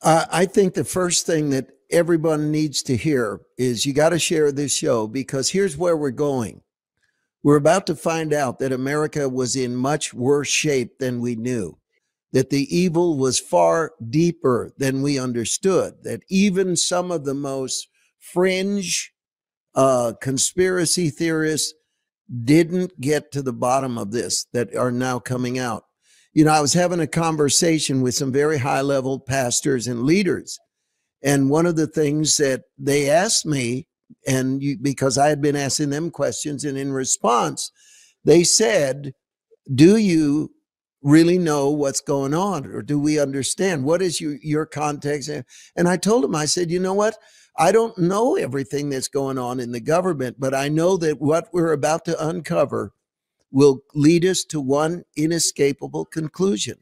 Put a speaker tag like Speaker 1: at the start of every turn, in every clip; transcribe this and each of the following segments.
Speaker 1: I think the first thing that everyone needs to hear is you got to share this show, because here's where we're going. We're about to find out that America was in much worse shape than we knew, that the evil was far deeper than we understood, that even some of the most fringe conspiracy theorists didn't get to the bottom of this that are now coming out. You know, I was having a conversation with some very high level pastors and leaders. And one of the things that they asked me, because I had been asking them questions, and in response, they said, do you really know what's going on? Or do we understand? What is your context? And I told them, I said, you know what? I don't know everything that's going on in the government, but I know that what we're about to uncover will lead us to one inescapable conclusion.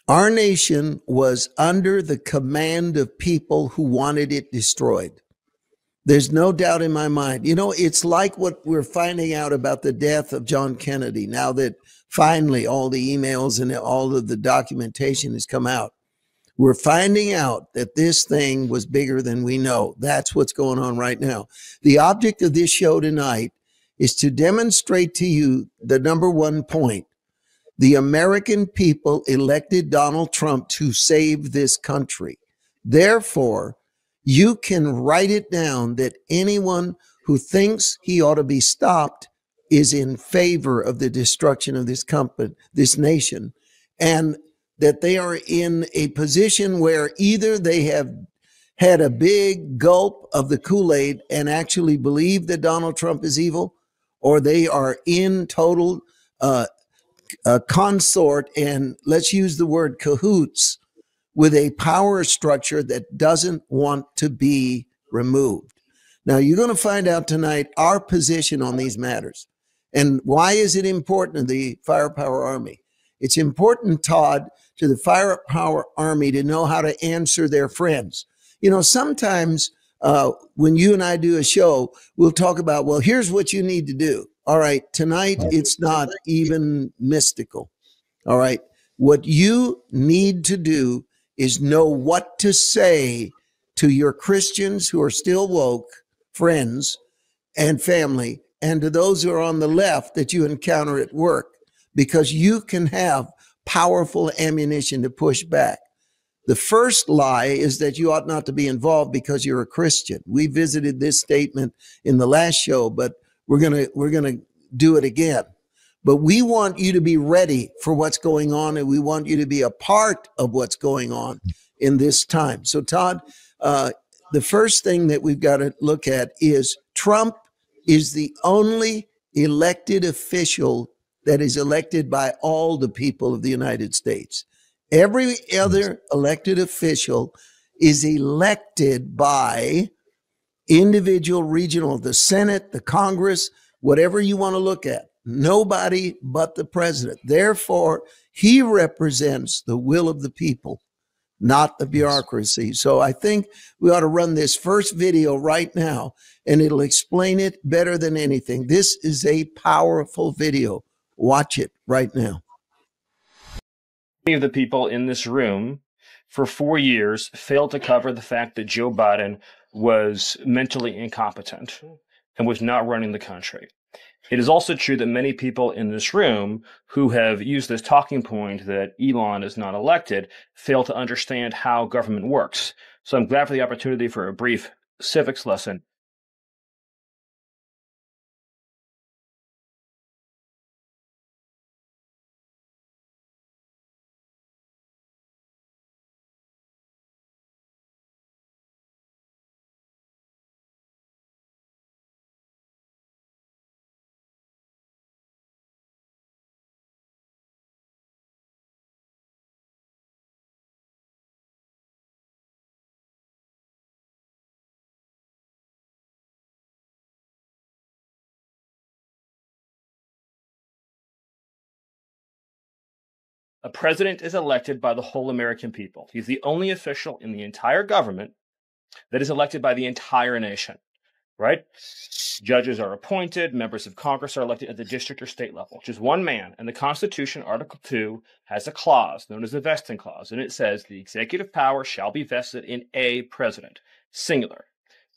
Speaker 1: Our nation was under the command of people who wanted it destroyed. There's no doubt in my mind. You know, it's like what we're finding out about the death of John Kennedy, now that finally all the emails and all of the documentation has come out. We're finding out that this thing was bigger than we know. That's what's going on right now. The object of this show tonight is to demonstrate to you the number one point. The American people elected Donald Trump to save this country. Therefore, you can write it down that anyone who thinks he ought to be stopped is in favor of the destruction of this nation, and that they are in a position where either they have had a big gulp of the Kool-Aid and actually believe that Donald Trump is evil, or they are in total consort, and let's use the word cahoots, with a power structure that doesn't want to be removed. Now, you're going to find out tonight our position on these matters. And why is it important to the Firepower Army? It's important, Todd, to the Firepower Army to know how to answer their friends. You know, sometimes when you and I do a show, we'll talk about, well, here's what you need to do. All right, tonight it's not even mystical. All right, what you need to do is know what to say to your Christians who are still woke, friends and family, and to those who are on the left that you encounter at work, because you can have powerful ammunition to push back. The first lie is that you ought not to be involved because you're a Christian. We visited this statement in the last show, but we're gonna do it again. But we want you to be ready for what's going on, and we want you to be a part of what's going on in this time. So, Todd, the first thing that we've got to look at is Trump is the only elected official that is elected by all the people of the United States. Every other elected official is elected by individual regional, the Senate, the Congress, whatever you want to look at. Nobody but the president. Therefore, he represents the will of the people, not the bureaucracy. So I think we ought to run this first video right now, and it'll explain it better than anything. This is a powerful video. Watch it right now.
Speaker 2: Many of the people in this room for 4 years failed to cover the fact that Joe Biden was mentally incompetent and was not running the country. It is also true that many people in this room who have used this talking point that Elon is not elected fail to understand how government works. So I'm glad for the opportunity for a brief civics lesson. A president is elected by the whole American people. He's the only official in the entire government that is elected by the entire nation. right? Judges are appointed, members of Congress are elected at the district or state level, just one man. And the Constitution, Article 2, has a clause known as the vesting clause, and it says the executive power shall be vested in a president, singular.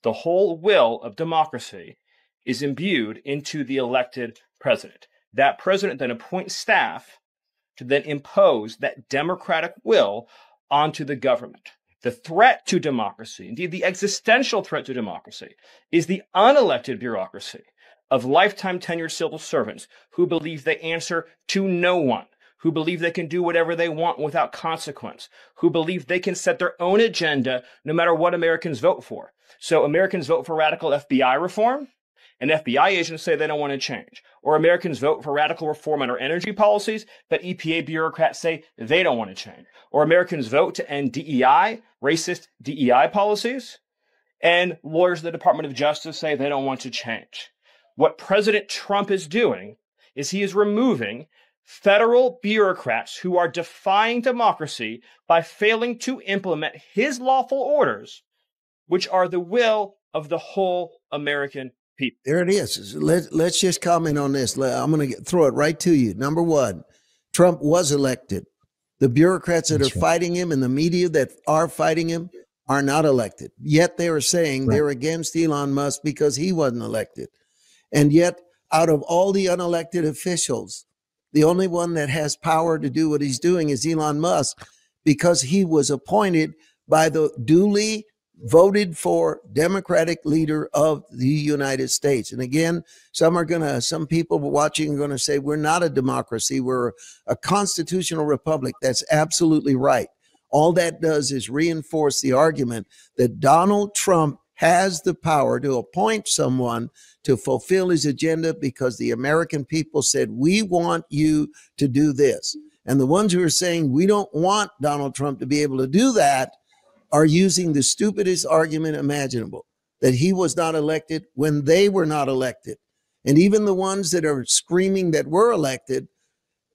Speaker 2: The whole will of democracy is imbued into the elected president. That president then appoints staff to then impose that democratic will onto the government. The threat to democracy, indeed the existential threat to democracy, is the unelected bureaucracy of lifetime tenured civil servants who believe they answer to no one, who believe they can do whatever they want without consequence, who believe they can set their own agenda no matter what Americans vote for. So Americans vote for radical FBI reform, and FBI agents say they don't want to change. Or Americans vote for radical reform on our energy policies, but EPA bureaucrats say they don't want to change. Or Americans vote to end DEI, racist DEI policies, and lawyers of the Department of Justice say they don't want to change. What President Trump is doing is he is removing federal bureaucrats who are defying democracy by failing to implement his lawful orders, which are the will of the whole American people.
Speaker 1: There it is. Let's just comment on this. I'm going to throw it right to you. Number one, Trump was elected. The bureaucrats that are fighting him and the media that are fighting him are not elected. Yet they are saying they're against Elon Musk because he wasn't elected. And yet, out of all the unelected officials, the only one that has power to do what he's doing is Elon Musk, because he was appointed by the duly voted for Democratic leader of the United States. And again, some people watching are going to say, we're not a democracy, we're a constitutional republic. That's absolutely right. All that does is reinforce the argument that Donald Trump has the power to appoint someone to fulfill his agenda because the American people said, we want you to do this. And the ones who are saying we don't want Donald Trump to be able to do that are using the stupidest argument imaginable, that he was not elected when they were not elected. And even the ones that are screaming that were elected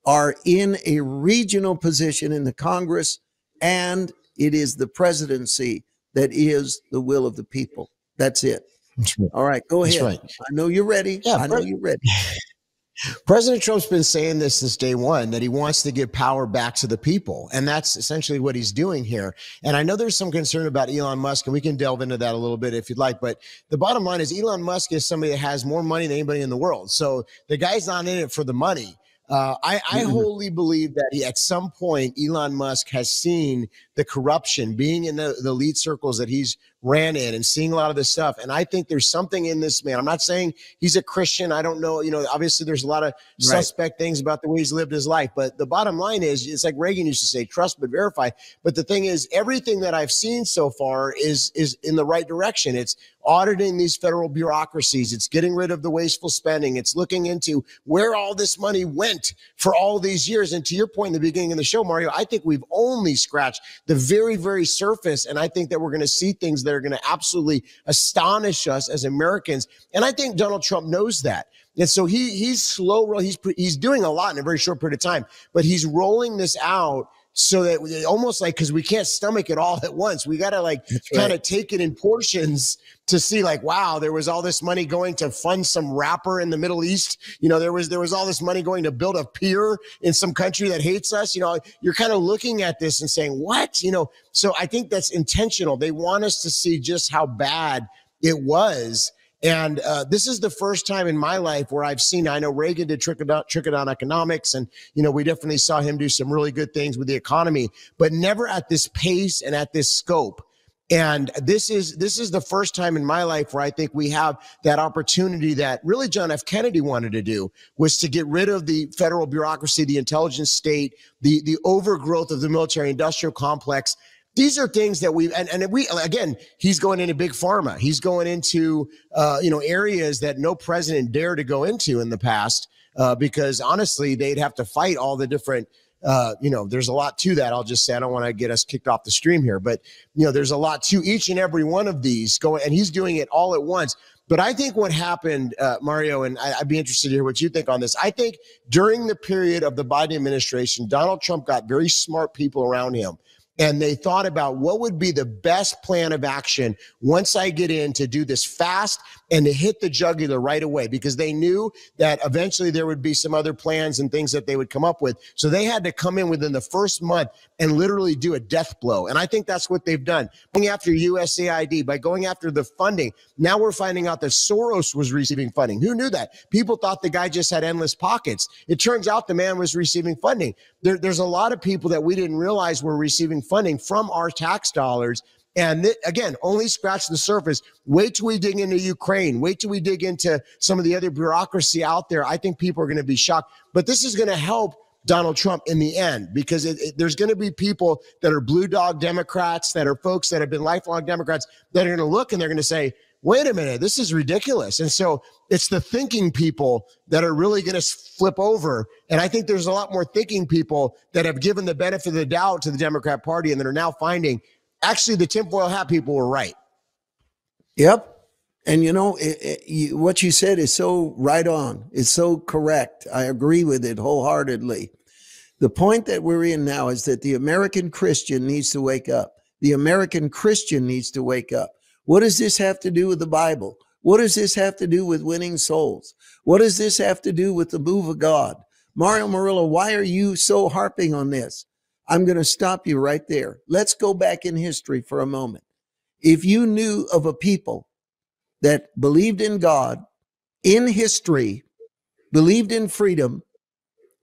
Speaker 1: are in a regional position in the Congress, and it is the presidency that is the will of the people. That's it.
Speaker 3: That's right.
Speaker 1: All right, go ahead.
Speaker 3: Right.
Speaker 1: I know you're ready.
Speaker 3: Yeah,
Speaker 1: I know you're ready.
Speaker 3: President Trump's been saying this since day one, that he wants to give power back to the people. And that's essentially what he's doing here. And I know there's some concern about Elon Musk, and we can delve into that a little bit if you'd like. But the bottom line is Elon Musk is somebody that has more money than anybody in the world. So the guy's not in it for the money. I wholly believe that at some point, Elon Musk has seen the corruption, being in the elite circles that he's ran in and seeing a lot of this stuff. And I think there's something in this man. I'm not saying he's a Christian. I don't know. Obviously there's a lot of suspect things about the way he's lived his life. But the bottom line is, it's like Reagan used to say, trust but verify. But the thing is, everything that I've seen so far is in the right direction. It's auditing these federal bureaucracies. It's getting rid of the wasteful spending. It's looking into where all this money went for all these years. And to your point in the beginning of the show, Mario, I think we've only scratched the very, very surface. And I think that we're going to see things that are going to absolutely astonish us as Americans. And I think Donald Trump knows that. And so he's slow. He's doing a lot in a very short period of time, but he's rolling this out so that almost like, because we can't stomach it all at once. We got to kind of take it in portions to see wow, there was all this money going to fund some rapper in the Middle East. There was all this money going to build a pier in some country that hates us. You're kind of looking at this and saying, what? So I think that's intentional. They want us to see just how bad it was. And this is the first time in my life where I've seen, I know Reagan did trickle-down economics, and, we definitely saw him do some really good things with the economy, but never at this pace and at this scope. And this is the first time in my life where I think we have that opportunity that really John F. Kennedy wanted to do, was to get rid of the federal bureaucracy, the intelligence state, the overgrowth of the military industrial complex. These are things that again, he's going into big pharma. He's going into, areas that no president dared to go into in the past, because honestly, they'd have to fight all the different, there's a lot to that. I'll just say, I don't want to get us kicked off the stream here, but there's a lot to each and every one of these going, and he's doing it all at once. But I think what happened, Mario, and I'd be interested to hear what you think on this. I think during the period of the Biden administration, Donald Trump got very smart people around him. And they thought about what would be the best plan of action once I get in to do this fast and to hit the jugular right away, because they knew that eventually there would be some other plans and things that they would come up with. So they had to come in within the first month and literally do a death blow. And I think that's what they've done. Going after USAID, by going after the funding. Now we're finding out that Soros was receiving funding. Who knew that? People thought the guy just had endless pockets. It turns out the man was receiving funding. There's a lot of people that we didn't realize were receiving funding from our tax dollars. And again, only scratch the surface. Wait till we dig into Ukraine. Wait till we dig into some of the other bureaucracy out there. I think people are going to be shocked. But this is going to help Donald Trump in the end, because there's going to be people that are blue dog Democrats, that are folks that have been lifelong Democrats, that are going to look and they're going to say, wait a minute, this is ridiculous. And so it's the thinking people that are really going to flip over. And I think there's a lot more thinking people that have given the benefit of the doubt to the Democrat Party and that are now finding actually the tinfoil hat people were right.
Speaker 1: Yep. And what you said is so right on. It's so correct. I agree with it wholeheartedly. The point that we're in now is that the American Christian needs to wake up. The American Christian needs to wake up. What does this have to do with the Bible? What does this have to do with winning souls? What does this have to do with the move of God? Mario Murillo, why are you so harping on this? I'm going to stop you right there. Let's go back in history for a moment. If you knew of a people that believed in God, in history, believed in freedom,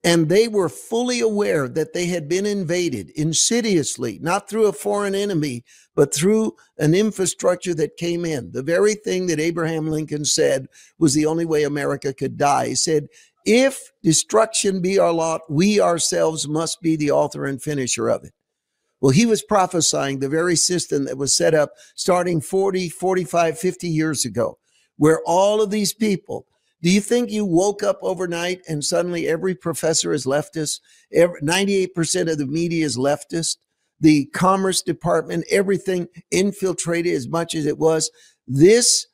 Speaker 1: and they were fully aware that they had been invaded insidiously, not through a foreign enemy, but through an infrastructure that came in. The very thing that Abraham Lincoln said was the only way America could die. He said, if destruction be our lot, we ourselves must be the author and finisher of it. Well, he was prophesying the very system that was set up starting 40, 45, 50 years ago, where all of these people, do you think you woke up overnight and suddenly every professor is leftist? 98% of the media is leftist. The Commerce Department, everything infiltrated as much as it was. This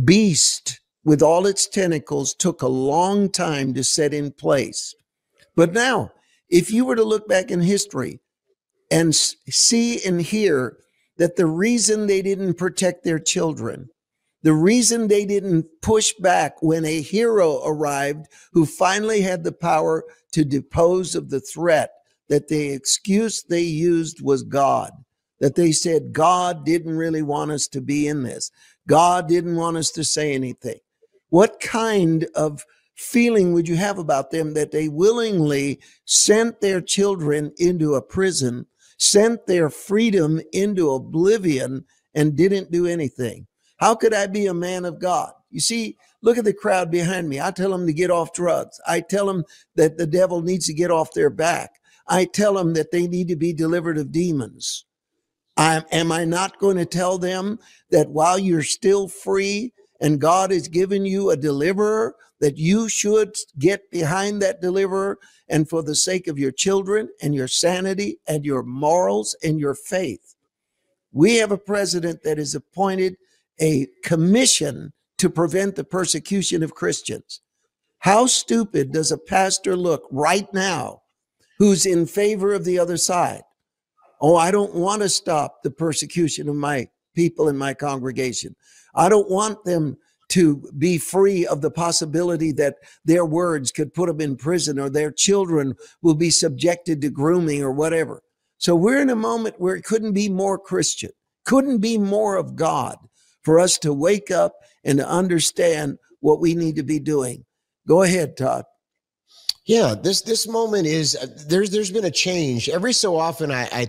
Speaker 1: beast with all its tentacles took a long time to set in place. But now, if you were to look back in history and see and hear that the reason they didn't protect their children, the reason they didn't push back when a hero arrived who finally had the power to depose of the threat, that the excuse they used was God, that they said God didn't really want us to be in this. God didn't want us to say anything. What kind of feeling would you have about them that they willingly sent their children into a prison, sent their freedom into oblivion, and didn't do anything? How could I be a man of God? You see, look at the crowd behind me. I tell them to get off drugs. I tell them that the devil needs to get off their back. I tell them that they need to be delivered of demons. Am I not going to tell them that while you're still free and God has given you a deliverer, that you should get behind that deliverer, and for the sake of your children and your sanity and your morals and your faith? We have a president that has appointed a commission to prevent the persecution of Christians. How stupid does a pastor look right now who's in favor of the other side? Oh, I don't want to stop the persecution of my people in my congregation. I don't want them to be free of the possibility that their words could put them in prison, or their children will be subjected to grooming or whatever. So we're in a moment where it couldn't be more Christian, couldn't be more of God for us to wake up and to understand what we need to be doing. Go ahead, Todd.
Speaker 3: Yeah, this moment is there's been a change. Every so often I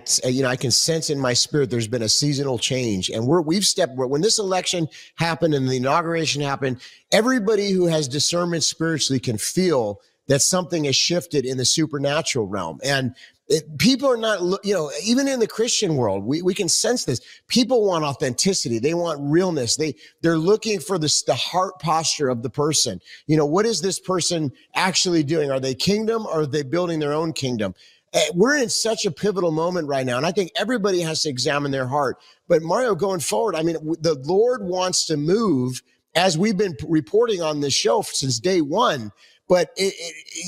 Speaker 3: can sense in my spirit there's been a seasonal change, and we've stepped when this election happened and the inauguration happened. Everybody who has discernment spiritually can feel that something has shifted in the supernatural realm. And people are not, even in the Christian world, we can sense this. People want authenticity. They want realness. They're looking for the heart posture of the person. What is this person actually doing? Are they kingdom, or are they building their own kingdom? We're in such a pivotal moment right now, and I think everybody has to examine their heart. But Mario, going forward, the Lord wants to move, as we've been reporting on this show since day one. But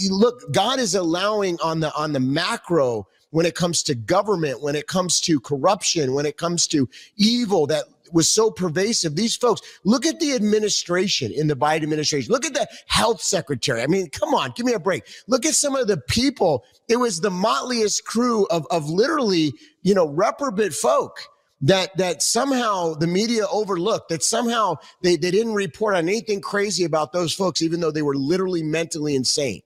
Speaker 3: look, God is allowing on the macro, when it comes to government, when it comes to corruption, when it comes to evil that was so pervasive. These folks, look at the administration in the Biden administration. Look at the health secretary. I mean, come on, give me a break. Look at some of the people. It was the motliest crew of literally, reprobate folk that somehow the media overlooked, that somehow they didn't report on anything crazy about those folks, even though they were literally mentally insane.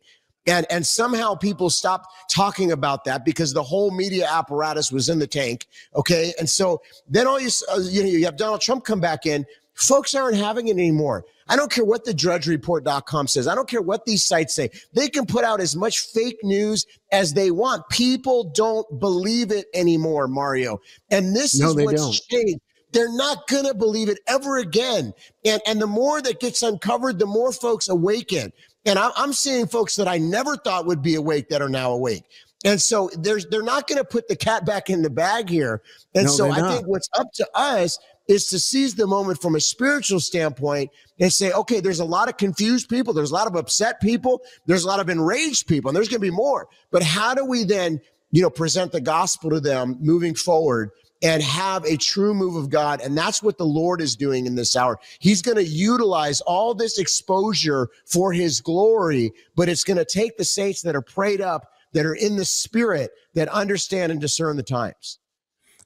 Speaker 3: And somehow people stopped talking about that because the whole media apparatus was in the tank. Okay. And so then you have Donald Trump come back in. Folks aren't having it anymore. I don't care what the drudgereport.com says. I don't care what these sites say. They can put out as much fake news as they want. People don't believe it anymore, Mario. And this is what's changed. They're not going to believe it ever again. And the more that gets uncovered, the more folks awaken. And I'm seeing folks that I never thought would be awake that are now awake. And so they're not going to put the cat back in the bag here. And so I think what's up to us is to seize the moment from a spiritual standpoint and say, okay, there's a lot of confused people. There's a lot of upset people. There's a lot of enraged people, and there's going to be more. But how do we then, present the gospel to them moving forward and have a true move of God? And that's what the Lord is doing in this hour. He's going to utilize all this exposure for his glory, but it's going to take the saints that are prayed up, that are in the spirit, that understand and discern the times.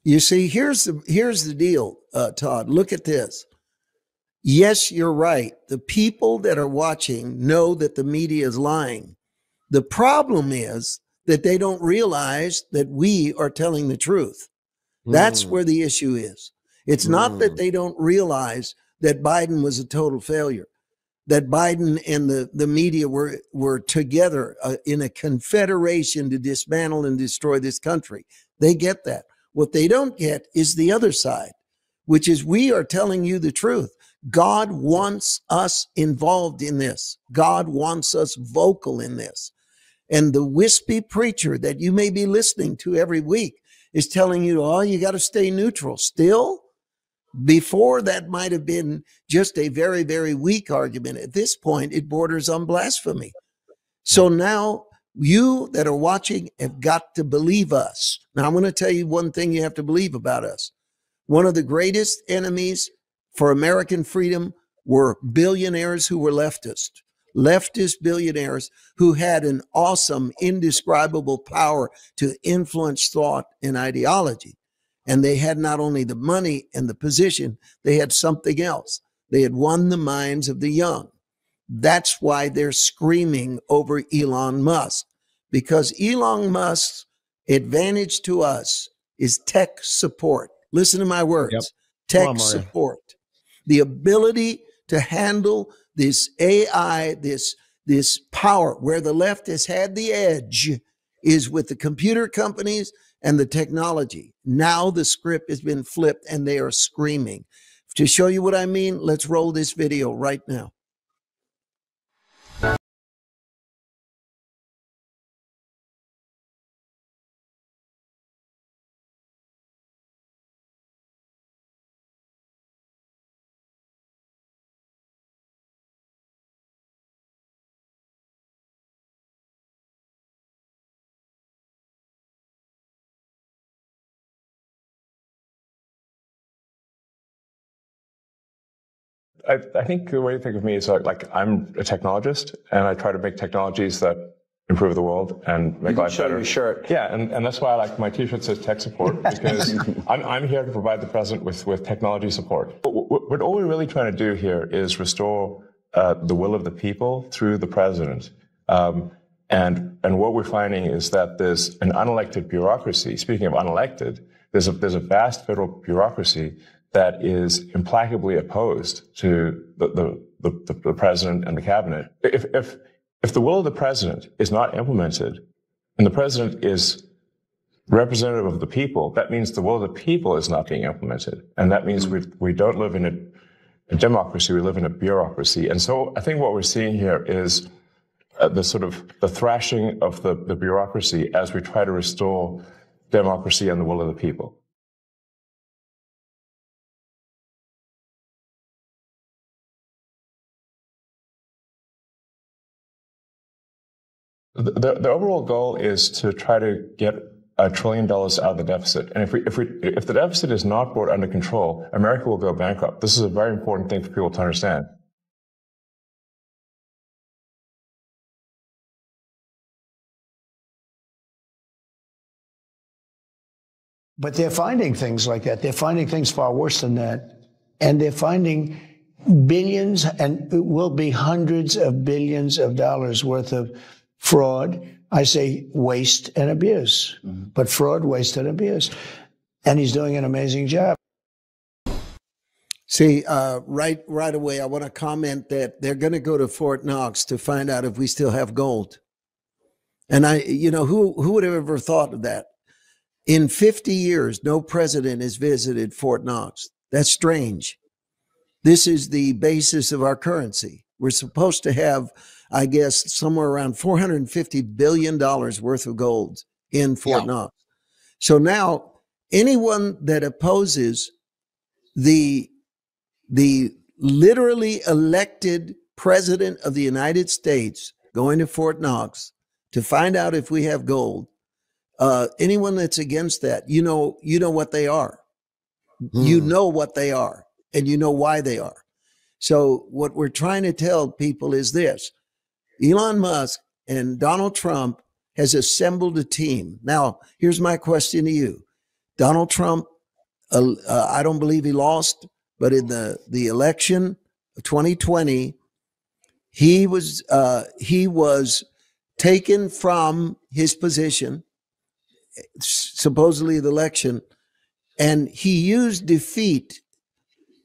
Speaker 1: You see, here's the deal, Todd. Look at this. Yes, you're right. The people that are watching know that the media is lying. The problem is that they don't realize that we are telling the truth. That's where the issue is. It's not that they don't realize that Biden was a total failure, that Biden and the media were together in a confederation to dismantle and destroy this country. They get that. What they don't get is the other side, which is we are telling you the truth. God wants us involved in this. God wants us vocal in this. And the wispy preacher that you may be listening to every week is telling you, oh, you got to stay neutral. Still, before that might have been just a very, very weak argument. At this point, it borders on blasphemy. So now you that are watching have got to believe us. Now, I'm going to tell you one thing you have to believe about us. One of the greatest enemies for American freedom were billionaires who were leftist billionaires who had an awesome, indescribable power to influence thought and ideology. And they had not only the money and the position, they had something else. They had won the minds of the young. That's why they're screaming over Elon Musk, because Elon Musk's advantage to us is tech support. Listen to my words. Tech support. The ability to handle this AI, this power, where the left has had the edge is with the computer companies and the technology. Now the script has been flipped and they are screaming. To show you what I mean, let's roll this video right now.
Speaker 4: I think the way to think of me is like I'm a technologist, and I try to make technologies that improve the world and make life better.
Speaker 5: Your shirt.
Speaker 4: Yeah, and that's why I like my T-shirt says tech support, because I'm here to provide the president with technology support. What all we're really trying to do here is restore the will of the people through the president. And what we're finding is that there's an unelected bureaucracy. Speaking of unelected, there's a vast federal bureaucracy that is implacably opposed to the president and the cabinet. If the will of the president is not implemented, and the president is representative of the people, that means the will of the people is not being implemented. And that means we don't live in a democracy, we live in a bureaucracy. And so I think what we're seeing here is the thrashing of the bureaucracy as we try to restore democracy and the will of the people. The overall goal is to try to get $1 trillion out of the deficit. And if the deficit is not brought under control, America will go bankrupt. This is a very important thing for people to understand.
Speaker 5: But they're finding things like that. They're finding things far worse than that. And they're finding billions, and it will be hundreds of billions of dollars worth of fraud. I say waste and abuse, but fraud, waste, and abuse. And he's doing an amazing job.
Speaker 1: See, right away, I want to comment that they're going to go to Fort Knox to find out if we still have gold. And who would have ever thought of that? In 50 years, no president has visited Fort Knox. That's strange. This is the basis of our currency. We're supposed to have, I guess, somewhere around $450 billion worth of gold in Fort Knox. So now anyone that opposes the literally elected president of the United States going to Fort Knox to find out if we have gold, anyone that's against that, you know what they are. You know what they are, and you know why they are. So what we're trying to tell people is this: Elon Musk and Donald Trump has assembled a team. Now, here's my question to you. Donald Trump, I don't believe he lost, but in the election of 2020, he was taken from his position, supposedly the election, and he used defeat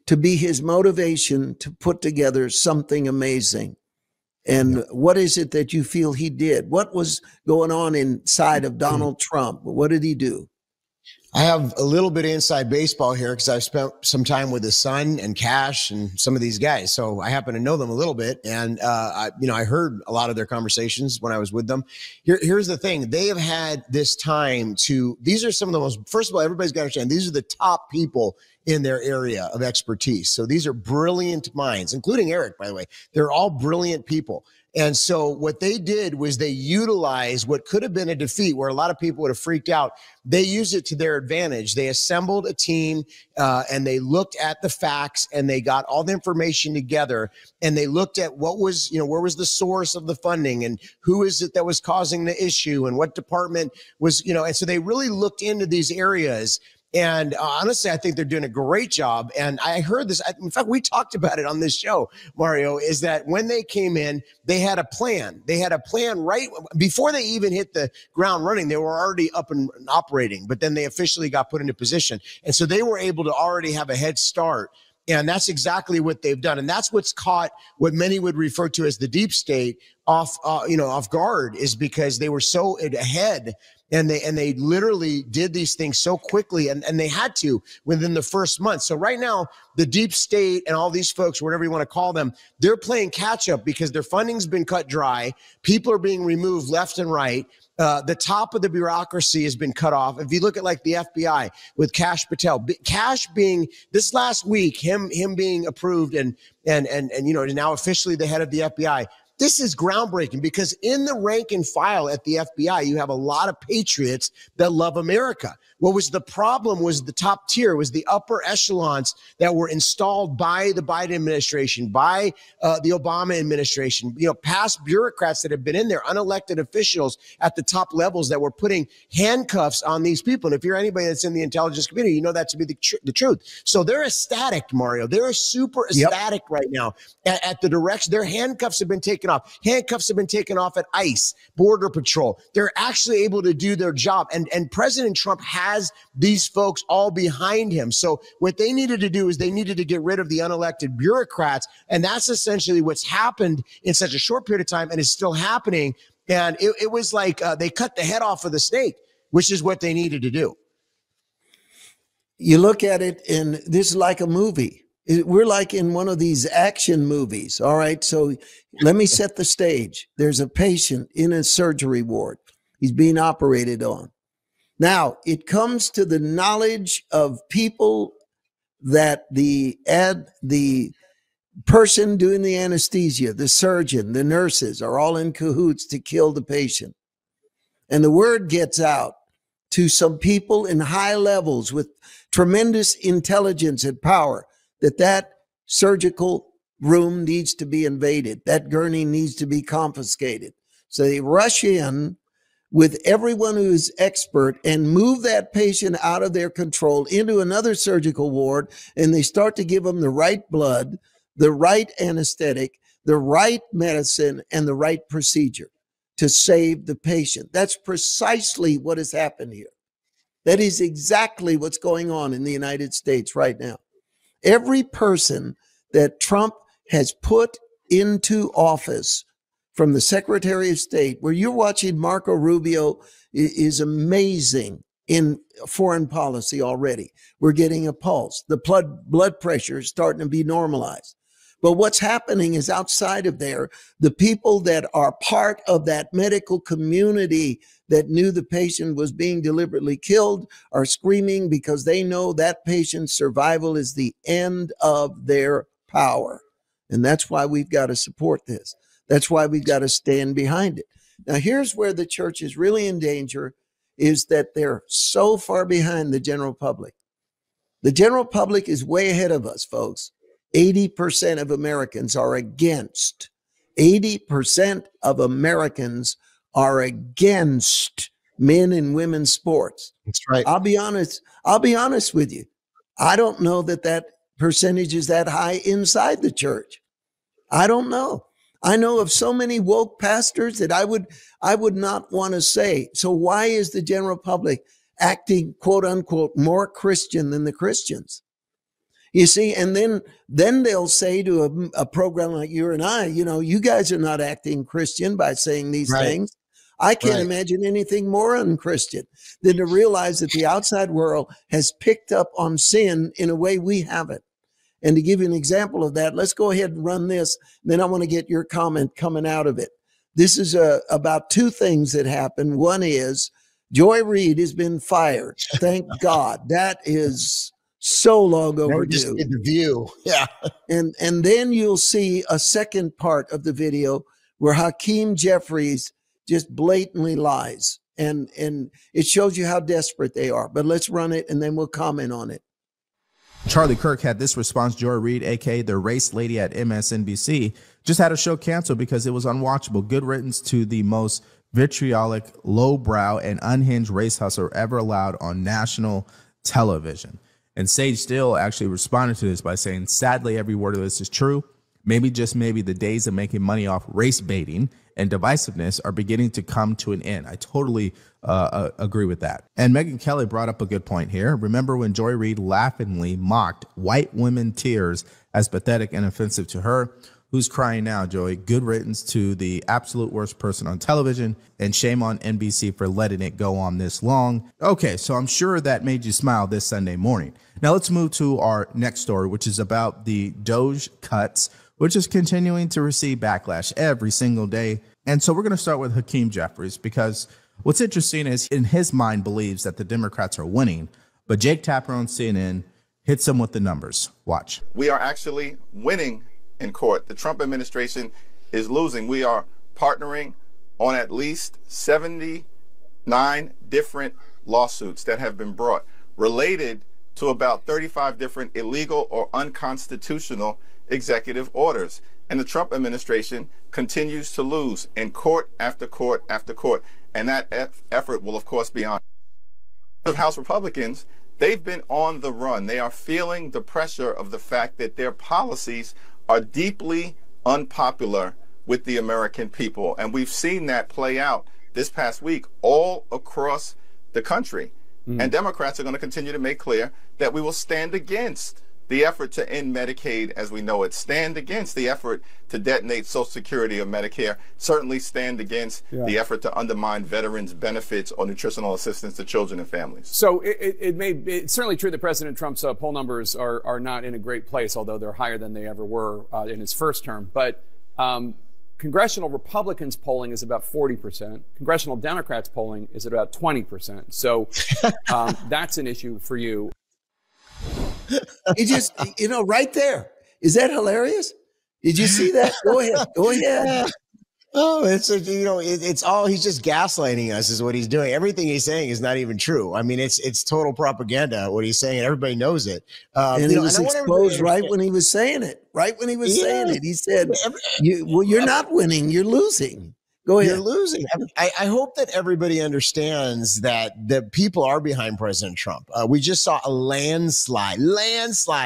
Speaker 1: to be his motivation to put together something amazing. And what is it that you feel he did? What was going on inside of Donald Trump? What did he do?
Speaker 3: I have a little bit of inside baseball here because I've spent some time with his son and Cash and some of these guys. So I happen to know them a little bit. And, I heard a lot of their conversations when I was with them. Here's the thing. They have had this time these are some of the most, first of all, everybody's got to understand, these are the top people in their area of expertise. So these are brilliant minds, including Eric, by the way. They're all brilliant people. And so what they did was they utilized what could have been a defeat where a lot of people would have freaked out. They used it to their advantage. They assembled a team and they looked at the facts and they got all the information together and they looked at what was, where was the source of the funding and who is it that was causing the issue and what department was, and so they really looked into these areas. And honestly, I think they're doing a great job. And I heard this. In fact, we talked about it on this show, Mario, is that when they came in, they had a plan. They had a plan right before they even hit the ground running. They were already up and operating, but then they officially got put into position. And so they were able to already have a head start. And that's exactly what they've done. And that's what's caught what many would refer to as the deep state off guard, is because they were so ahead. And they literally did these things so quickly, and they had to within the first month. So right now, the deep state and all these folks, whatever you want to call them, they're playing catch up because their funding's been cut dry. People are being removed left and right. The top of the bureaucracy has been cut off. If you look at like the FBI with Kash Patel, Kash being this last week, him being approved and now officially the head of the FBI. This is groundbreaking because in the rank and file at the FBI, you have a lot of patriots that love America. What was the problem was the top tier, was the upper echelons that were installed by the Biden administration, by the Obama administration, past bureaucrats that have been in there, unelected officials at the top levels that were putting handcuffs on these people. And if you're anybody that's in the intelligence community, you know that to be the truth. So they're ecstatic, Mario. They're super ecstatic right now at the direction. Their handcuffs have been taken off. Handcuffs have been taken off at ICE, Border Patrol. They're actually able to do their job. And President Trump has these folks all behind him. So what they needed to do is they needed to get rid of the unelected bureaucrats. And that's essentially what's happened in such a short period of time and is still happening. And it was like they cut the head off of the snake, which is what they needed to do.
Speaker 1: You look at it, and this is like a movie. We're like in one of these action movies. All right. So let me set the stage. There's a patient in a surgery ward. He's being operated on. Now, it comes to the knowledge of people that the person doing the anesthesia, the surgeon, the nurses are all in cahoots to kill the patient. And the word gets out to some people in high levels with tremendous intelligence and power that surgical room needs to be invaded. That gurney needs to be confiscated. So they rush in with everyone who is expert and move that patient out of their control into another surgical ward, and they start to give them the right blood, the right anesthetic, the right medicine, and the right procedure to save the patient. That's precisely what has happened here. That is exactly what's going on in the United States right now. Every person that Trump has put into office, from the Secretary of State, where you're watching Marco Rubio is amazing in foreign policy already. We're getting a pulse. The blood pressure is starting to be normalized. But what's happening is outside of there, the people that are part of that medical community that knew the patient was being deliberately killed are screaming because they know that patient's survival is the end of their power. And that's why we've got to support this. That's why we've got to stand behind it. Now, here's where the church is really in danger, is that they're so far behind the general public. The general public is way ahead of us, folks. 80% of Americans are against. 80% of Americans are against men and women's sports.
Speaker 3: That's right.
Speaker 1: I'll be honest with you. I don't know that percentage is that high inside the church. I don't know. I know of so many woke pastors that I would not want to say. So why is the general public acting, quote unquote, more Christian than the Christians? You see, and then they'll say to a program like you and I, you guys are not acting Christian by saying these things. I can't imagine anything more unchristian than to realize that the outside world has picked up on sin in a way we haven't. And to give you an example of that, let's go ahead and run this. Then I want to get your comment coming out of it. This is about two things that happened. One is Joy Reid has been fired. Thank God. That is so long overdue.
Speaker 3: Just did the View. Yeah.
Speaker 1: And then you'll see a second part of the video where Hakeem Jeffries just blatantly lies. And it shows you how desperate they are. But let's run it and then we'll comment on it.
Speaker 6: Charlie Kirk had this response. Joy Reid, a.k.a. the race lady at MSNBC, just had a show canceled because it was unwatchable. Good riddance to the most vitriolic, lowbrow, and unhinged race hustler ever allowed on national television. And Sage Steele actually responded to this by saying, sadly, every word of this is true. Maybe, just maybe, the days of making money off race baiting and divisiveness are beginning to come to an end. I totally agree with that. And Megyn Kelly brought up a good point here. Remember when Joy Reid laughingly mocked white women tears as pathetic and offensive to her? Who's crying now, Joey? Good riddance to the absolute worst person on television, and shame on NBC for letting it go on this long. Okay, so I'm sure that made you smile this Sunday morning. Now let's move to our next story, which is about the Doge cuts, which is continuing to receive backlash every single day. And so we're going to start with Hakeem Jeffries, because what's interesting is, in his mind, believes that the Democrats are winning, but Jake Tapper on CNN hits him with the numbers. Watch.
Speaker 7: We are actually winning in court. The Trump administration is losing. We are partnering on at least 79 different lawsuits that have been brought related to about 35 different illegal or unconstitutional executive orders. And the Trump administration continues to lose in court after court after court. And that effort will, of course, be on. The House Republicans, they've been on the run. They are feeling the pressure of the fact that their policies are deeply unpopular with the American people. And we've seen that play out this past week all across the country. And Democrats are going to continue to make clear that we will stand against the effort to end Medicaid as we know it, stand against the effort to detonate Social Security or Medicare, certainly stand against the effort to undermine veterans' benefits or nutritional assistance to children and families.
Speaker 8: So it's certainly true that President Trump's poll numbers are not in a great place, although they're higher than they ever were in his first term. But Congressional Republicans polling is about 40%. Congressional Democrats polling is at about 20%. So that's an issue for you.
Speaker 1: It just, right there. Is that hilarious? Did you see that? Go ahead. Go ahead.
Speaker 3: Oh, it's all, he's just gaslighting us is what he's doing. Everything he's saying is not even true. I mean, it's total propaganda what he's saying, and everybody knows it.
Speaker 1: And he
Speaker 3: And
Speaker 1: was
Speaker 3: I want everybody to
Speaker 1: exposed right
Speaker 3: understand.
Speaker 1: when he was saying it. Right when he was saying
Speaker 3: Yeah,
Speaker 1: it, he said,
Speaker 3: every-
Speaker 1: well, you're not winning, you're losing. Go
Speaker 3: you're
Speaker 1: ahead.
Speaker 3: losing. I hope that everybody understands that the people are behind President Trump. We just saw a landslide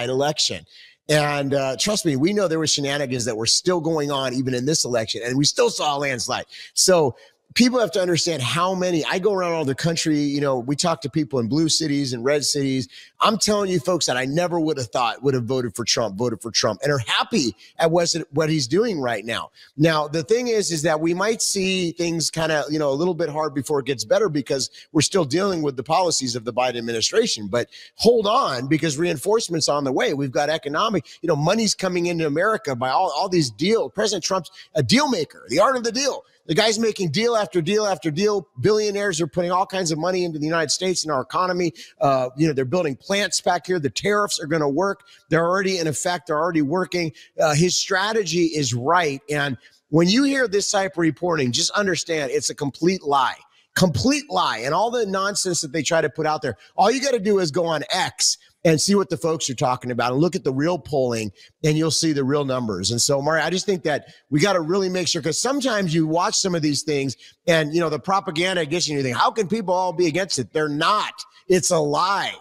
Speaker 3: election. And trust me, we know there were shenanigans that were still going on even in this election, and we still saw a landslide. So people have to understand how many. I go around all the country, we talk to people in blue cities and red cities. I'm telling you folks that I never would have thought would have voted for Trump, and are happy at what he's doing right now. Now, the thing is that we might see things kind of, a little bit hard before it gets better, because we're still dealing with the policies of the Biden administration. But hold on, because reinforcement's on the way. We've got economic, money's coming into America by all these deals. President Trump's a deal maker, the art of the deal. The guy's making deal after deal after deal. Billionaires are putting all kinds of money into the United States and our economy. They're building plants back here. The tariffs are going to work. They're already in effect. They're already working. His strategy is right. And when you hear this type of reporting, just understand it's a complete lie. Complete lie. And all the nonsense that they try to put out there, all you got to do is go on X and see what the folks are talking about and look at the real polling, and you'll see the real numbers. And so, Mario, I just think that we got to really make sure, because sometimes you watch some of these things and, the propaganda gets you, and you think, how can people all be against it? They're not. It's a lie.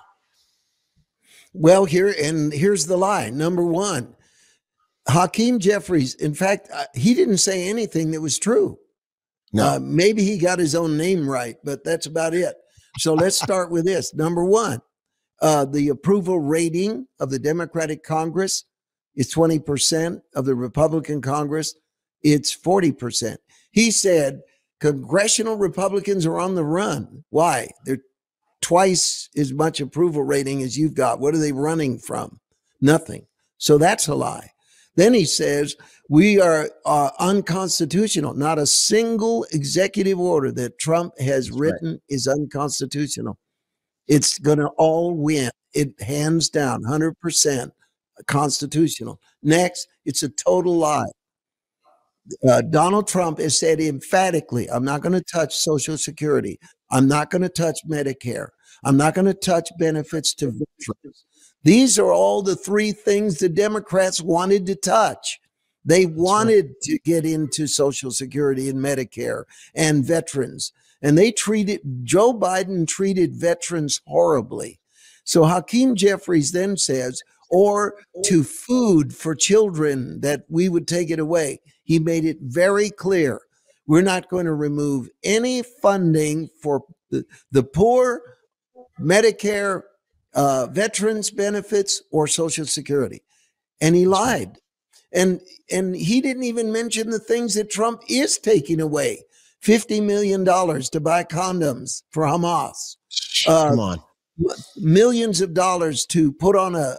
Speaker 1: Well, here's the lie. Number one, Hakeem Jeffries, in fact, he didn't say anything that was true. No. Maybe he got his own name right, but that's about it. So let's start with this. Number one, the approval rating of the Democratic Congress is 20%. Of the Republican Congress, it's 40%. He said congressional Republicans are on the run. Why? They're twice as much approval rating as you've got. What are they running from? Nothing. So that's a lie. Then he says we are unconstitutional. Not a single executive order that Trump has written is unconstitutional. It's going to all win. It hands down 100% constitutional. Next, it's a total lie. Donald Trump has said emphatically, I'm not going to touch Social Security. I'm not going to touch Medicare. I'm not going to touch benefits to veterans. These are all the three things the Democrats wanted to touch. They wanted to get into Social Security and Medicare and veterans. And Joe Biden treated veterans horribly. So Hakeem Jeffries then says, or to food for children, that we would take it away. He made it very clear. We're not going to remove any funding for the poor, Medicare, veterans benefits, or Social Security. And he lied. And he didn't even mention the things that Trump is taking away. $50 million to buy condoms for Hamas.
Speaker 3: Come on.
Speaker 1: Millions of dollars to put on a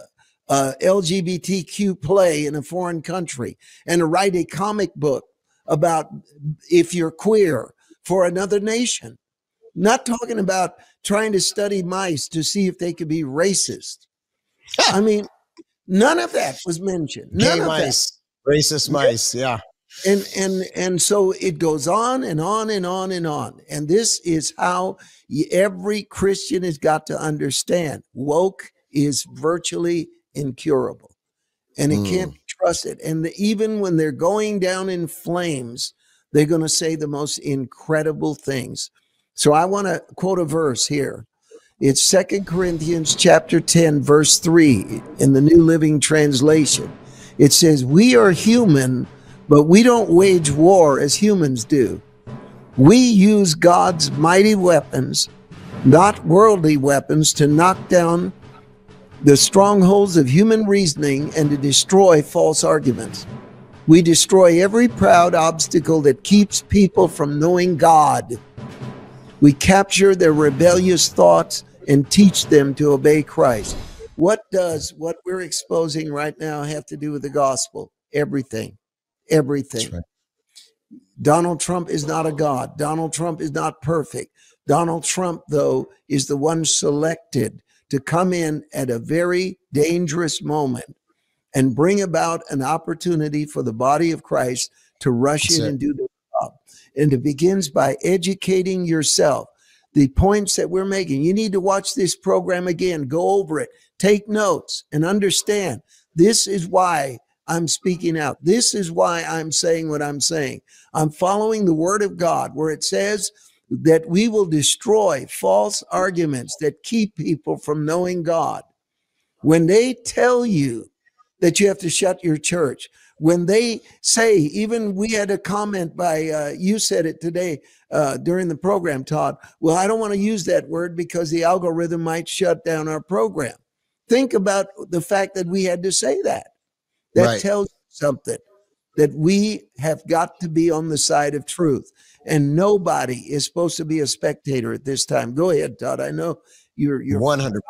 Speaker 1: LGBTQ play in a foreign country, and to write a comic book about if you're queer for another nation. Not talking about trying to study mice to see if they could be racist. I mean, none of that was mentioned. None of
Speaker 3: mice, racist mice, yeah.
Speaker 1: And so it goes on and on and on and on. And this is how every Christian has got to understand. Woke is virtually incurable, and it can't be trusted. And even when they're going down in flames, they're going to say the most incredible things. So I want to quote a verse here. It's 2 Corinthians chapter 10, verse 3 in the New Living Translation. It says, we are human, but we don't wage war as humans do. We use God's mighty weapons, not worldly weapons, to knock down the strongholds of human reasoning and to destroy false arguments. We destroy every proud obstacle that keeps people from knowing God. We capture their rebellious thoughts and teach them to obey Christ. What does what we're exposing right now have to do with the gospel? Everything. Everything. Right. Donald Trump is not a god. Donald Trump is not perfect. Donald Trump, though, is the one selected to come in at a very dangerous moment and bring about an opportunity for the body of Christ to rush in and do the And it begins by educating yourself. The points that we're making, you need to watch this program again, go over it, take notes, and understand this is why I'm speaking out. This is why I'm saying what I'm saying. I'm following the word of God where it says that we will destroy false arguments that keep people from knowing God. When they tell you that you have to shut your church, when they say, even we had a comment by, you said it today during the program, Todd, well, I don't want to use that word because the algorithm might shut down our program. Think about the fact that we had to say that. That
Speaker 3: Right.
Speaker 1: tells you something, that we have got to be on the side of truth. And nobody is supposed to be a spectator at this time. Go ahead, Todd. I know you're
Speaker 3: 100%.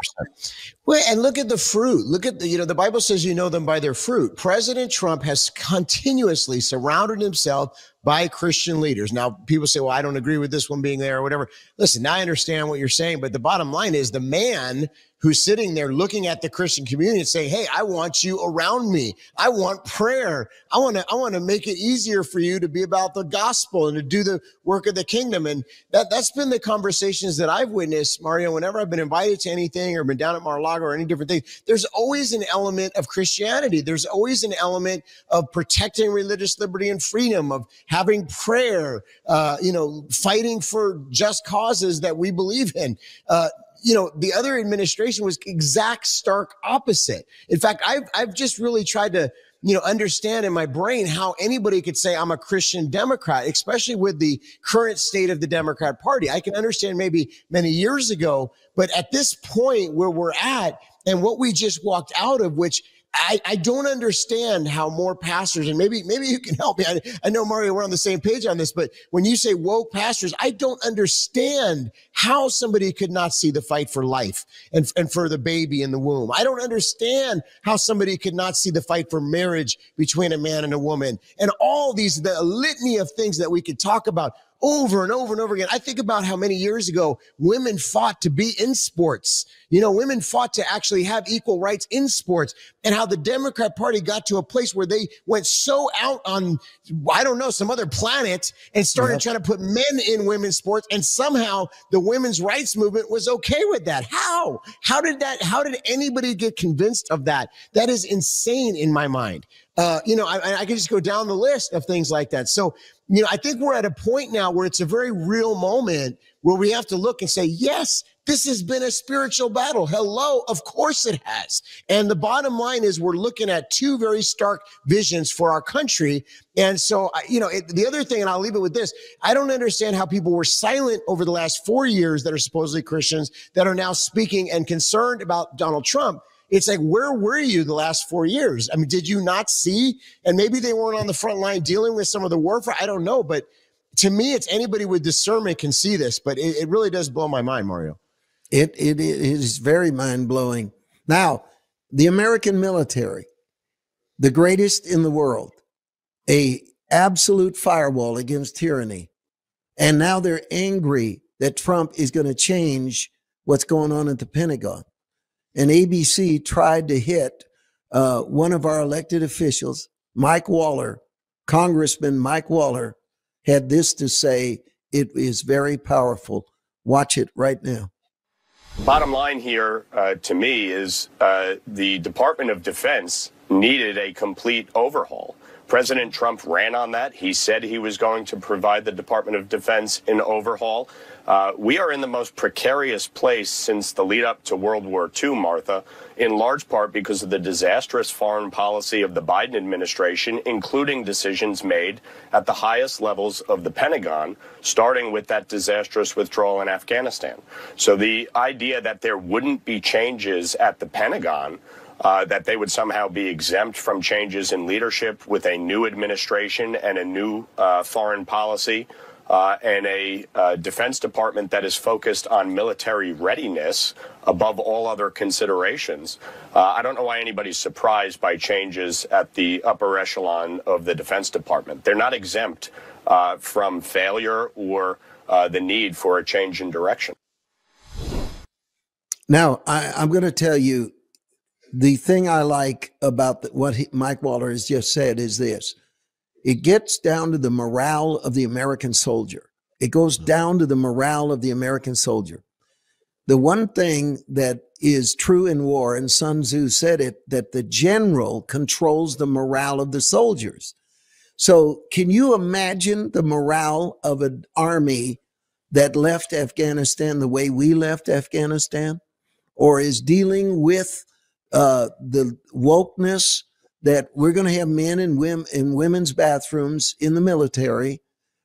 Speaker 3: Well, and look at the fruit. Look at the Bible says you know them by their fruit. President Trump has continuously surrounded himself by Christian leaders. Now, people say, well, I don't agree with this one being there or whatever. Listen, I understand what you're saying, but the bottom line is the man who's sitting there looking at the Christian community and saying, hey, I want you around me. I want prayer. I want to make it easier for you to be about the gospel and to do the work of the kingdom. And that's been the conversations that I've witnessed, Mario, whenever I've been invited to anything or been down at Mar-a-Lago or any different thing. There's always an element of Christianity. There's always an element of protecting religious liberty and freedom, of having prayer, fighting for just causes that we believe in. The other administration was exact stark opposite. In fact, I've just really tried to, understand in my brain how anybody could say I'm a Christian Democrat, especially with the current state of the Democrat Party. I can understand maybe many years ago, but at this point where we're at and what we just walked out of, which I don't understand how more pastors, and maybe you can help me. I know, Mario, we're on the same page on this, but when you say woke pastors, I don't understand how somebody could not see the fight for life and for the baby in the womb. I don't understand how somebody could not see the fight for marriage between a man and a woman, and all these, the litany of things that we could talk about over and over and over again. I think about how many years ago women fought to be in sports. Women fought to actually have equal rights in sports, and how the Democrat Party got to a place where they went so out on, I don't know, some other planet and started trying to put men in women's sports. And somehow the women's rights movement was okay with that. How did anybody get convinced of that? That is insane in my mind. I can just go down the list of things like that. So, I think we're at a point now where it's a very real moment where we have to look and say, yes, this has been a spiritual battle. Hello, of course it has. And the bottom line is we're looking at two very stark visions for our country. And so, the other thing, and I'll leave it with this, I don't understand how people were silent over the last 4 years that are supposedly Christians that are now speaking and concerned about Donald Trump. It's like, where were you the last 4 years? I mean, did you not see? And maybe they weren't on the front line dealing with some of the warfare. I don't know. But to me, it's anybody with discernment can see this. But it really does blow my mind, Mario.
Speaker 1: It is very mind-blowing. Now, the American military, the greatest in the world, a absolute firewall against tyranny. And now they're angry that Trump is going to change what's going on at the Pentagon. And ABC tried to hit one of our elected officials, Mike Waller. Congressman Mike Waller had this to say. It is very powerful. Watch it right now.
Speaker 9: Bottom line here, to me, is the Department of Defense needed a complete overhaul. President Trump ran on that. He said he was going to provide the Department of Defense an overhaul. We are in the most precarious place since the lead up to World War II, Martha, in large part because of the disastrous foreign policy of the Biden administration, including decisions made at the highest levels of the Pentagon, starting with that disastrous withdrawal in Afghanistan. So the idea that there wouldn't be changes at the Pentagon, that they would somehow be exempt from changes in leadership with a new administration and a new foreign policy, and a Defense Department that is focused on military readiness above all other considerations. I don't know why anybody's surprised by changes at the upper echelon of the Defense Department. They're not exempt from failure or the need for a change in direction.
Speaker 1: Now, I'm going to tell you, the thing I like about what Mike Waller has just said is this. It gets down to the morale of the American soldier. It goes down to the morale of the American soldier. The one thing that is true in war, and Sun Tzu said it, that the general controls the morale of the soldiers. So can you imagine the morale of an army that left Afghanistan the way we left Afghanistan, or is dealing with the wokeness that we're going to have men and women in women's bathrooms in the military?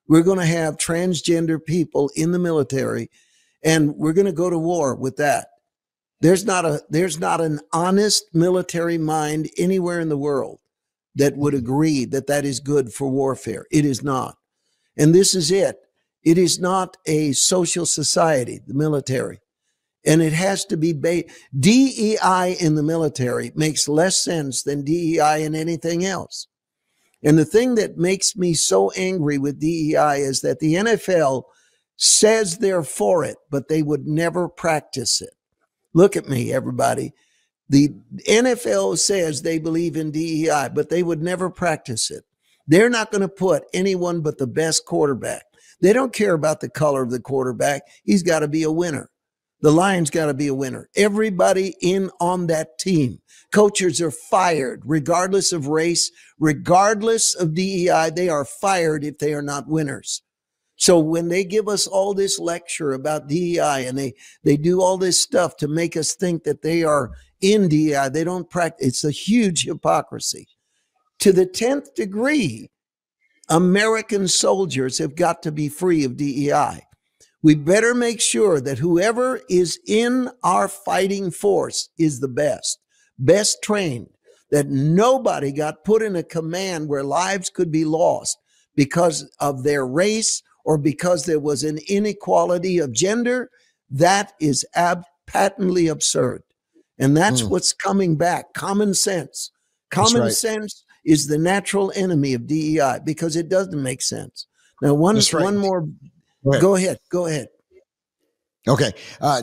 Speaker 1: We're going to have transgender people in the military, and we're going to go to war with that. There's not an honest military mind anywhere in the world that would agree that that is good for warfare. It is not. And this is it. It is not a social society, the military. And it has to be DEI in the military makes less sense than DEI in anything else. And the thing that makes me so angry with DEI is that the NFL says they're for it, but they would never practice it. Look at me, everybody. The NFL says they believe in DEI, but they would never practice it. They're not going to put anyone but the best quarterback. They don't care about the color of the quarterback. He's got to be a winner. The Lions got to be a winner. Everybody in on that team. Coaches are fired, regardless of race, regardless of DEI. They are fired if they are not winners. So when they give us all this lecture about DEI and they do all this stuff to make us think that they are in DEI, they don't practice. It's a huge hypocrisy. To the 10th degree, American soldiers have got to be free of DEI. We better make sure that whoever is in our fighting force is the best trained, that nobody got put in a command where lives could be lost because of their race or because there was an inequality of gender. That is patently absurd. And that's what's coming back. Common sense. Common sense is the natural enemy of DEI because it doesn't make sense. Now, one more. Go ahead.
Speaker 3: Okay.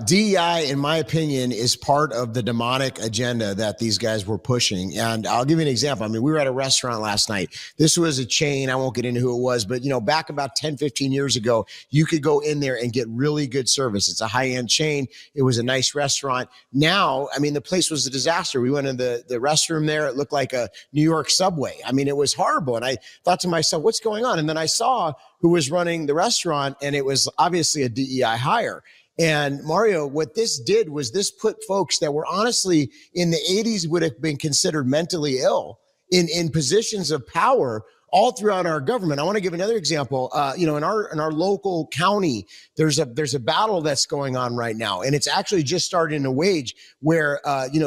Speaker 3: DEI, in my opinion, is part of the demonic agenda that these guys were pushing. And I'll give you an example. I mean, we were at a restaurant last night. This was a chain. I won't get into who it was, but, back about 10, 15 years ago, you could go in there and get really good service. It's a high-end chain. It was a nice restaurant. Now, I mean, the place was a disaster. We went in the restroom there. It looked like a New York subway. I mean, it was horrible. And I thought to myself, what's going on? And then I saw who was running the restaurant, and it was obviously a DEI hire. And Mario, what this did was this put folks that were honestly in the 80s would have been considered mentally ill in positions of power all throughout our government. I want to give another example. In our local county, there's a battle that's going on right now, and it's actually just starting to wage where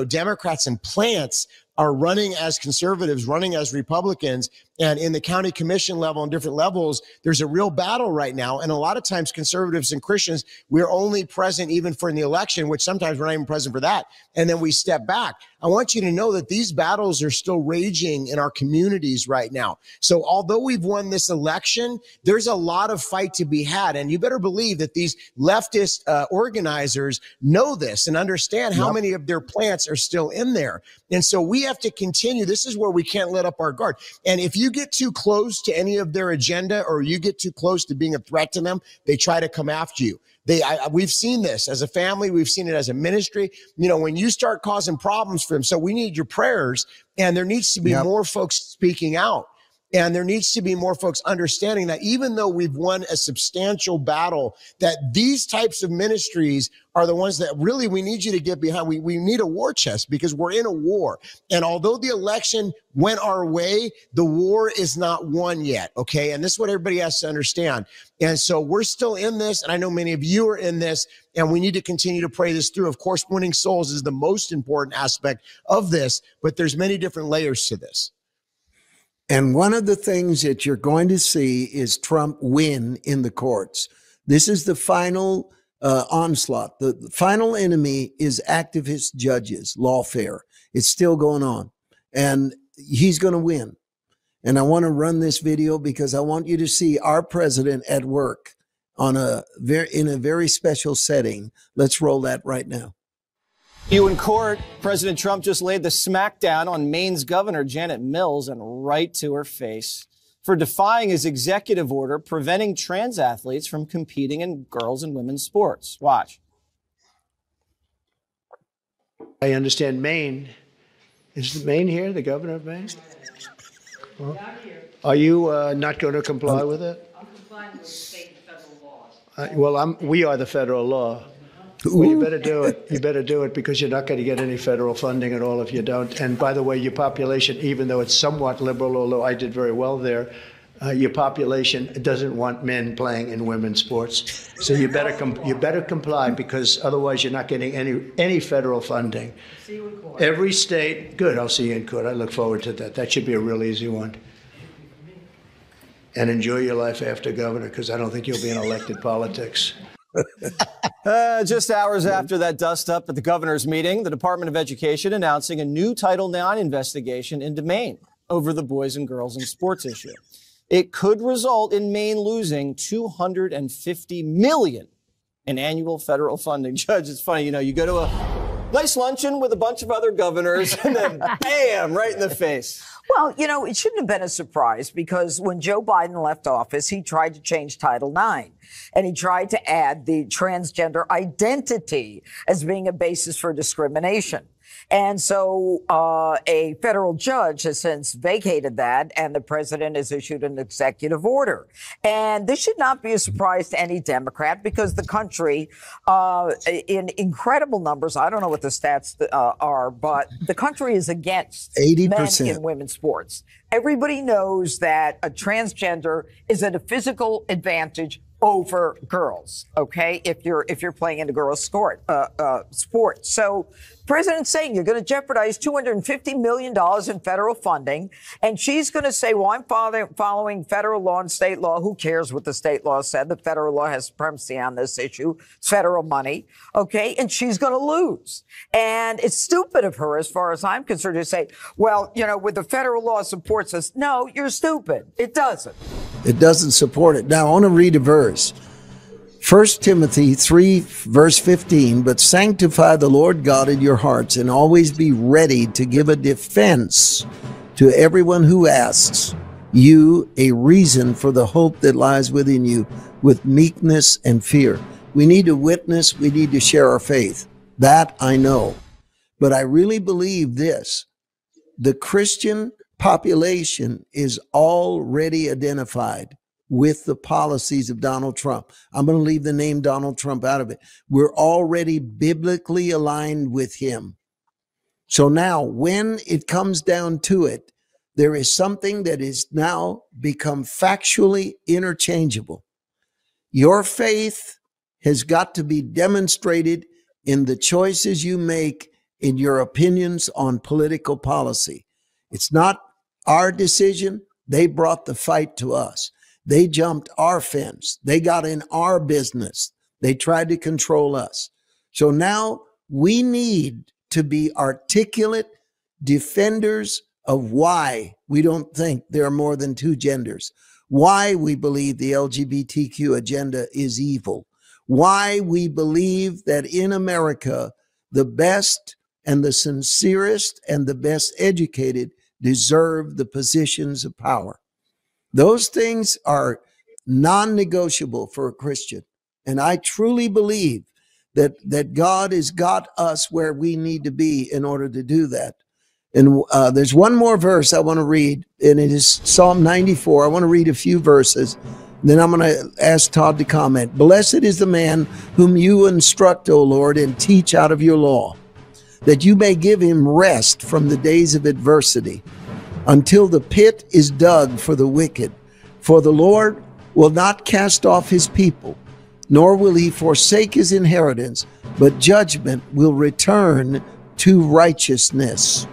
Speaker 3: Democrats and plants are running as conservatives, running as Republicans. And in the county commission level and different levels, there's a real battle right now. And a lot of times conservatives and Christians, we're only present even for the election, which sometimes we're not even present for that. And then we step back. I want you to know that these battles are still raging in our communities right now. So although we've won this election, there's a lot of fight to be had. And you better believe that these leftist organizers know this and understand how many of their plants are still in there. And so we have to continue. This is where we can't let up our guard. And if you get too close to any of their agenda or you get too close to being a threat to them, they try to come after you. We've seen this as a family. We've seen it as a ministry. When you start causing problems for them. So we need your prayers, and there needs to be more folks speaking out. And there needs to be more folks understanding that even though we've won a substantial battle, that these types of ministries are the ones that really we need you to get behind. We need a war chest because we're in a war. And although the election went our way, the war is not won yet. Okay. And this is what everybody has to understand. And so we're still in this. And I know many of you are in this, and we need to continue to pray this through. Of course, winning souls is the most important aspect of this, but there's many different layers to this.
Speaker 1: And one of the things that you're going to see is Trump win in the courts. This is the final onslaught. The final enemy is activist judges, lawfare. It's still going on. And he's going to win. And I want to run this video because I want you to see our president at work in a very special setting. Let's roll that right now.
Speaker 10: You in court, President Trump just laid the smackdown on Maine's governor, Janet Mills, and right to her face. for defying his executive order preventing trans athletes from competing in girls' and women's sports. Watch.
Speaker 5: I understand Maine. Is Maine here, the governor of Maine? Well, are you not going to comply with it?
Speaker 11: I'm complying with state and federal laws.
Speaker 5: Well, we are the federal law. Well, you better do it. You better do it because you're not going to get any federal funding at all if you don't. And by the way, your population, even though it's somewhat liberal, although I did very well there, your population doesn't want men playing in women's sports. So you better comply because otherwise you're not getting any federal funding.
Speaker 11: See you in court.
Speaker 5: Every state, good. I'll see you in court. I look forward to that. That should be a real easy one. And enjoy your life after governor because I don't think you'll be in elected politics.
Speaker 10: Just hours after that dust up at the governor's meeting, the Department of Education announcing a new Title IX investigation into Maine over the boys and girls in sports issue. It could result in Maine losing $250 million in annual federal funding. Judge, it's funny, you go to a nice luncheon with a bunch of other governors and then bam, right in the face.
Speaker 12: Well, it shouldn't have been a surprise because when Joe Biden left office, he tried to change Title IX and he tried to add the transgender identity as being a basis for discrimination. And so a federal judge has since vacated that, and the president has issued an executive order. And this should not be a surprise to any Democrat because the country, in incredible numbers, I don't know what the stats are, but the country is against
Speaker 1: 80%
Speaker 12: men in women's sports. Everybody knows that a transgender is at a physical advantage over girls, okay, if you're playing in a girls' sport. So president's saying you're going to jeopardize $250 million in federal funding. And she's going to say, well, I'm following federal law and state law. Who cares what the state law said? The federal law has supremacy on this issue. It's federal money. Okay. And she's going to lose. And it's stupid of her, as far as I'm concerned, to say, well, with the federal law supports us. No, you're stupid. It doesn't.
Speaker 1: It doesn't support it. Now, I want to read a verse. 1 Timothy 3, verse 15, but sanctify the Lord God in your hearts and always be ready to give a defense to everyone who asks you a reason for the hope that lies within you with meekness and fear. We need to witness. We need to share our faith. That I know. But I really believe this. The Christian population is already identified with the policies of Donald Trump. I'm going to leave the name Donald Trump out of it. We're already biblically aligned with him. So now when it comes down to it, there is something that is now become factually interchangeable. Your faith has got to be demonstrated in the choices you make in your opinions on political policy. It's not our decision. They brought the fight to us. They jumped our fence. They got in our business. They tried to control us. So now we need to be articulate defenders of why we don't think there are more than two genders, why we believe the LGBTQ agenda is evil, why we believe that in America, the best and the sincerest and the best educated deserve the positions of power. Those things are non-negotiable for a Christian. And I truly believe that God has got us where we need to be in order to do that. And there's one more verse I want to read, and it is Psalm 94. I want to read a few verses. Then I'm going to ask Todd to comment. Blessed is the man whom you instruct, O Lord, and teach out of your law, that you may give him rest from the days of adversity, until the pit is dug for the wicked. For the Lord will not cast off his people, nor will he forsake his inheritance, but judgment will return to righteousness,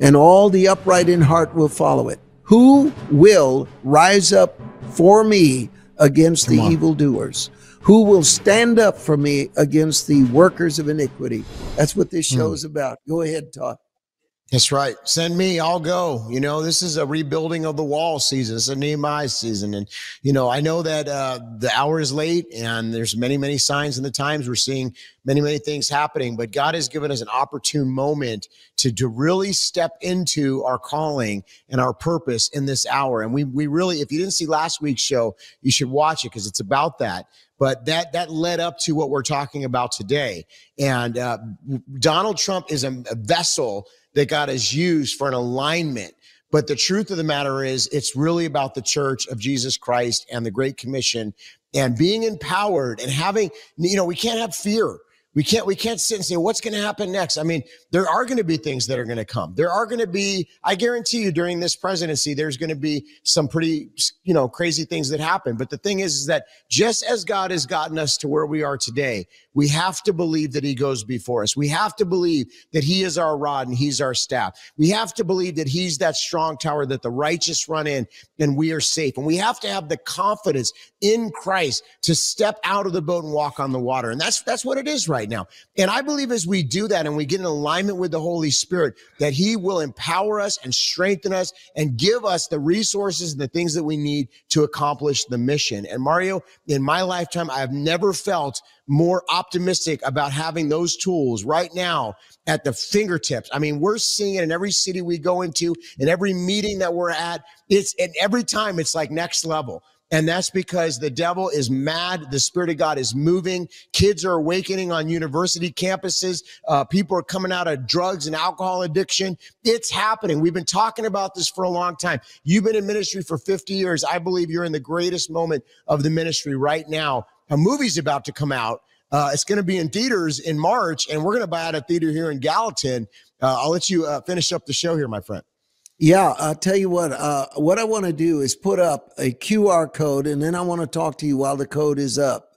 Speaker 1: and all the upright in heart will follow it. Who will rise up for me against the evildoers? Who will stand up for me against the workers of iniquity? That's what this show is about. Go ahead, Todd.
Speaker 3: That's right. Send me, I'll go. You know, this is a rebuilding of the wall season. It's a Nehemiah season. And, you know, I know that the hour is late and there's many, many signs in the times. We're seeing many, many things happening, but God has given us an opportune moment to really step into our calling and our purpose in this hour. And we really, if you didn't see last week's show, you should watch it because it's about that. But that led up to what we're talking about today. And Donald Trump is a vessel that God has used for an alignment. But the truth of the matter is, it's really about the church of Jesus Christ and the Great Commission and being empowered and having, you know, we can't have fear. We can't sit and say, what's going to happen next? I mean, there are going to be things that are going to come. There are going to be, I guarantee you during this presidency, there's going to be some pretty, you know, crazy things that happen. But the thing is that just as God has gotten us to where we are today, we have to believe that he goes before us. We have to believe that he is our rod and he's our staff. We have to believe that he's that strong tower that the righteous run in and we are safe. And we have to have the confidence in Christ to step out of the boat and walk on the water. And that's what it is right now. And I believe as we do that and we get in alignment with the Holy Spirit, that he will empower us and strengthen us and give us the resources and the things that we need to accomplish the mission. And Mario, in my lifetime, I have never felt more optimistic about having those tools right now at the fingertips. I mean, we're seeing it in every city we go into, in every meeting that we're at. And every time it's like next level. And that's because the devil is mad. The Spirit of God is moving. Kids are awakening on university campuses. People are coming out of drugs and alcohol addiction. It's happening. We've been talking about this for a long time. You've been in ministry for 50 years. I believe you're in the greatest moment of the ministry right now. A movie's about to come out. It's going to be in theaters in March, and we're going to buy out a theater here in Gallatin. I'll let you finish up the show here, my friend.
Speaker 1: Yeah, I'll tell you what I want to do is put up a QR code, and then I want to talk to you while the code is up.